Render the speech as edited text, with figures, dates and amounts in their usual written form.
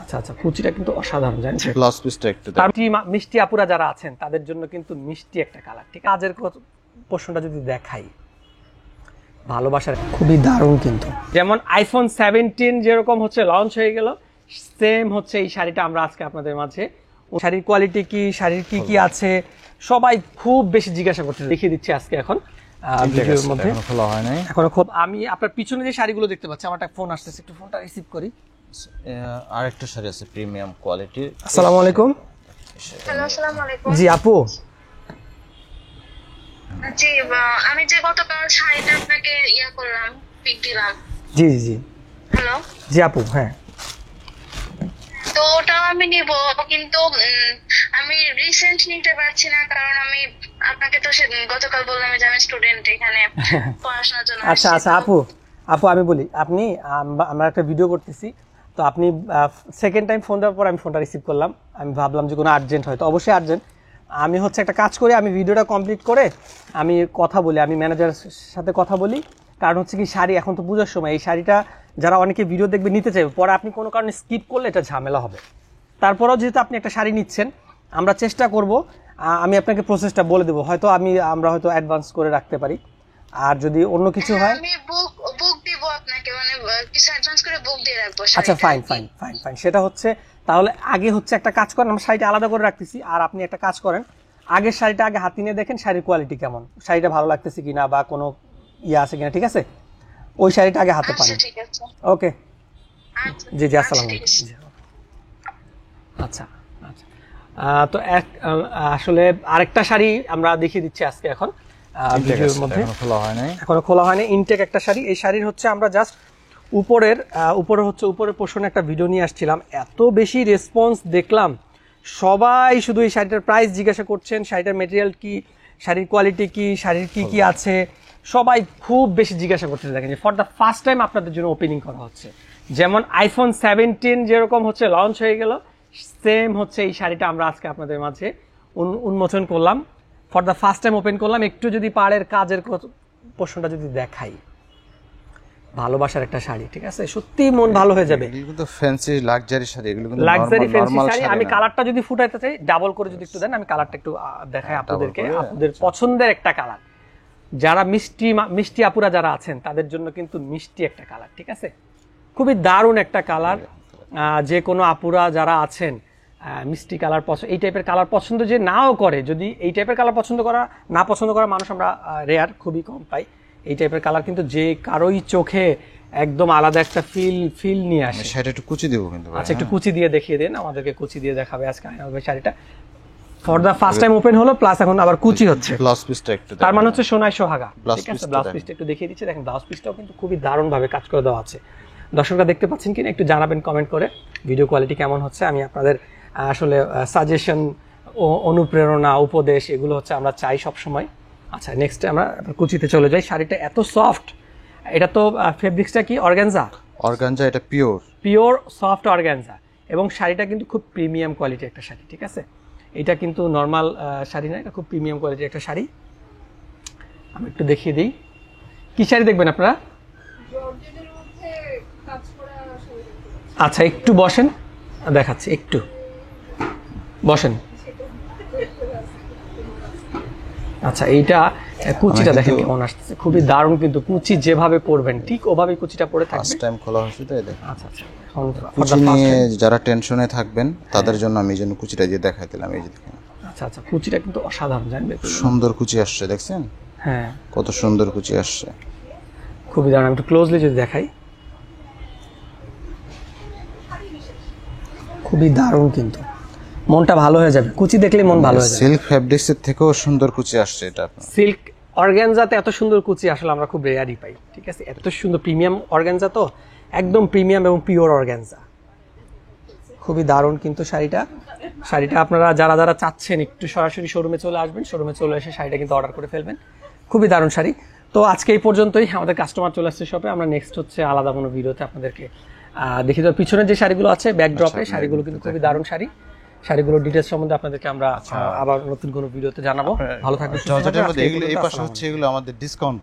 আচ্ছা আচ্ছা, কুচিটা কিন্তু অসাধারণ, জানেন ব্লাউজ পিসটা একটু মিষ্টি আপুরা যারা আছেন তাদের জন্য কিন্তু মিষ্টি একটা কালার। ঠিক আছে, কাজের পোর্শনটা যদি দেখাই, ভালোবাসার খুবই দারুণ কিন্তু। যেমন আইফোন 17 যেরকম হচ্ছে লঞ্চ হয়ে গেল, সেম হচ্ছে এই শাড়িটা আমরা আজকে আপনাদের মাঝে। শাড়ির কোয়ালিটি কি, শাড়ির কি কি আছে, সবাই খুব বেশি জিজ্ঞাসা করছে। দেখিয়ে দিচ্ছি আজকে এখন ভিডিওর মধ্যে। খোলা হয় নাই এখনো খুব। আমি আপনার পিছনে যে শাড়িগুলো দেখতে পাচ্ছি, আমার একটা ফোন আসতেছে, একটু ফোনটা রিসিভ করি। আরেকটা শাড়ি আছে প্রিমিয়াম কোয়ালিটি। আসসালামু আলাইকুম। হ্যালো, আসসালামু আলাইকুম। জি আপু। জি, আমি যে গতকাল শাড়িটা আপনাকে করলাম, পিক দিলাম। জি জি জি। হ্যালো। জি আপু, হ্যাঁ। তো ওটাও আমি নিব, কিন্তু আমি রিসেন্ট নিতে পারছি না, কারণ আমি আপনাকে তো গতকাল বললাম যে আমি স্টুডেন্ট, এখানে পড়াশোনার জন্য। আচ্ছা আচ্ছা আপু, আমি বলি, আপনি আমরা একটা ভিডিও করতেছি, তো আপনি সেকেন্ড টাইম ফোন দেওয়ার পর আমি ফোনটা রিসিভ করলাম। আমি ভাবলাম যে কোনো আর্জেন্ট হয়, তো অবশ্যই আর্জেন্ট। আমি হচ্ছে একটা কাজ করি, আমি ভিডিওটা কমপ্লিট করে আমি কথা বলি, আমি ম্যানেজারের সাথে কথা বলি। কারণ হচ্ছে কি, শাড়ি এখন তো পূজার সময়, এই শাড়িটা যারা অনেকে ভিডিও দেখবে নিতে চাইবে, পরে আপনি কোনো কারণে স্কিপ করলে এটা ঝামেলা হবে। তারপরেও যেহেতু আপনি একটা শাড়ি নিচ্ছেন, আমরা চেষ্টা করব, আমি আপনাকে প্রসেসটা বলে দেবো, হয়তো আমরা হয়তো অ্যাডভান্স করে রাখতে পারি। আর যদি অন্য কিছু হয়, আমি বুক দিব আপনাকে, মানে কিছু অ্যাডভান্স করে বুক দিয়ে রাখবো। আচ্ছা ফাইন ফাইন ফাইন ফাইন, সেটা হচ্ছে তাহলে আগে হচ্ছে একটা কাজ করেন, আমরা শাড়িটা আলাদা করে রাখতেছি, আর আপনি একটা কাজ করেন, আগের শাড়িটা আগে হাতে নিয়ে দেখেন শাড়ির কোয়ালিটি কেমন, শাড়িটা ভালো লাগতেছে কিনা বা কোনো আছে কিনা। ঠিক আছে, ওই শাড়িটা আগে হাতে পারেন। ঠিক আছে, ওকে। জি জি, আসসালামু আলাইকুম। আচ্ছা আচ্ছা, তো আসলে আরেকটা শাড়ি আমরা দেখিয়ে দিচ্ছি আজকে এখন ভিডিওর মধ্যে। এখনো খোলা হয়নি, ইনটেক একটা শাড়ি। এই শাড়ির হচ্ছে আমরা জাস্ট উপরের পোর্শনে একটা ভিডিও নিয়ে আসছিলাম, এত বেশি রেসপন্স দেখলাম, সবাই শুধু এই শাড়িটার প্রাইস জিজ্ঞাসা করছেন, শাড়িটার মেটেরিয়াল কি, শাড়ির কোয়ালিটি কি, শাড়ির কি কি আছে, সবাই খুব বেশি জিজ্ঞাসা করছেন। দেখেন যে ফর দ্য ফার্স্ট টাইম আপনাদের জন্য ওপেনিং করা হচ্ছে। যেমন আইফোন 17 যেরকম হচ্ছে লঞ্চ হয়ে গেল, সেম হচ্ছে এই শাড়িটা আমরা আজকে আপনাদের মাঝে উন্মোচন করলাম, for the first time open করলাম। একটু যদি পাড়ের কাজের পোর্শনটা যদি দেখাই, ভালোবাসার একটা শাড়ি। ঠিক আছে, সত্যি মন ভালো হয়ে যাবে। এগুলো কিন্তু ফ্যান্সি লাক্সারি শাড়ি, এগুলো কিন্তু লাক্সারি ফ্যান্সি শাড়ি। আমি কালারটা যদি ফুটাইতে চাই, ডাবল করে যদি একটু দেন, আমি কালারটা একটু দেখাই আপনাদেরকে, আপনাদের পছন্দের একটা কালার। যারা মিষ্টি আপুরা যারা আছেন তাদের জন্য কিন্তু মিষ্টি একটা কালার। ঠিক আছে, খুবই দারুণ একটা কালার। যে কোনো আপুরা যারা আছেন মিষ্টি কালার পছন্দ, এই টাইপের কালার পছন্দ যে নাও করে, যদি এই টাইপের কালার পছন্দ করা মানুষ আমরা রেয়ার, খুবই কম পাই। এই টাইপের কালার কিন্তু যে কারোই চোখে একদম আলাদা একটা ফিল নিয়ে আসে। শাড়িটা একটু কুচি দেবো কিন্তু। আচ্ছা, একটু কুচি দিয়ে দেখিয়ে দেন আমাদেরকে, কুচি দিয়ে দেখাবে আজকে শাড়িটা। For the first time open হলো, প্লাস এখন আবার কুচি হচ্ছে। ব্লাউজ পিসটা একটু, তার মানে হচ্ছে সোনায় সোহাগা। ঠিক আছে, ব্লাউজ পিসটা একটু দেখিয়ে দিচ্ছি। দেখেন ব্লাউজ পিসটাও কিন্তু খুবই দারুণ ভাবে কাজ করে দেওয়া আছে। দর্শকরা দেখতে পাচ্ছেন কিনা একটু জানাবেন কমেন্ট করে, ভিডিও কোয়ালিটি কেমন হচ্ছে। আমি আপনাদের আসলে সাজেশন, অনুপ্রেরণা, উপদেশ এগুলো হচ্ছে আমরা চাই সব সময়। আচ্ছা, নেক্সট আমরা কুচিতে চলে যাই। শাড়িটা এত সফট, এটা তো ফেব্রিক্সটা কি অর্গানজা? এটা পিওর সফট অর্গানজা, এবং শাড়িটা কিন্তু খুব প্রিমিয়াম কোয়ালিটি একটা শাড়ি। ঠিক আছে, এটা কিন্তু নর্মাল শাড়ি না, এটা খুব প্রিমিয়াম কোয়ালিটির একটা শাড়ি। আমি একটু দেখিয়ে দিই, কি শাড়ি দেখবেন আপনারা? আচ্ছা, একটু বসেন, দেখাচ্ছি, একটু বসেন। আচ্ছা, এইটা কুচিটা দেখেন কেমন আসছে, খুবই দারুণ কিন্তু। কুচি যেভাবে পরবেন ঠিক ওভাবেই কুচিটা পরে থাকবে। ফার্স্ট টাইম খোলা হচ্ছে তো, এই দেখেন। আচ্ছা আচ্ছা, কুচি নিয়ে যারা টেনশনে থাকবেন তাদের জন্য আমি এই জন্য কুচিটা দিয়ে দেখাই দিলাম। এই যে দেখেন। আচ্ছা আচ্ছা, কুচিটা কিন্তু অসাধারণ, জানবে, সুন্দর কুচি আসছে, দেখছেন? হ্যাঁ, কত সুন্দর কুচি আসছে, খুবই দারুণ। আমি একটু ক্লোজলি যদি দেখাই, খুবই দারুণ কিন্তু, মনটা ভালো হয়ে যাবে, কুচি দেখলে মন ভালো হয়ে যাবে। সিল্ক ফ্যাব্রিক্সের থেকেও সুন্দর কুচি আসছে এটা। সিল্ক অর্গানজাতে এত সুন্দর কুচি আসলে আমরা খুব রেয়ারই পাই। ঠিক আছে, এত সুন্দর প্রিমিয়াম অর্গানজা, তো একদম প্রিমিয়াম এবং পিওর অর্গানজা, খুবই দারুণ কিন্তু শাড়িটা আপনারা যারা চাচ্ছেন একটু সরাসরি শোরুমে চলে আসবেন, শোরুমে চলে এসে শাড়িটা কিন্তু অর্ডার করে ফেলবেন। খুবই দারুণ শাড়ি। তো আজকে এই পর্যন্তই, আমাদের কাস্টমার চলে আসছে শপে। আমরা নেক্সট হচ্ছে আলাদা কোনো ভিডিওতে আপনাদেরকে দেখি। তো পিছনে যে শাড়িগুলো আছে ব্যাকড্রপে, শাড়িগুলো কিন্তু খুবই দারুণ শাড়িগুলোর ডিটেলস সম্বন্ধে আপনাদেরকে আমরা আবার নতুন কোনো ভিডিওতে জানাবো। ভালো থাকবেন। এগুলো এই পাশে হচ্ছে, এগুলো আমাদের ডিসকাউন্ট।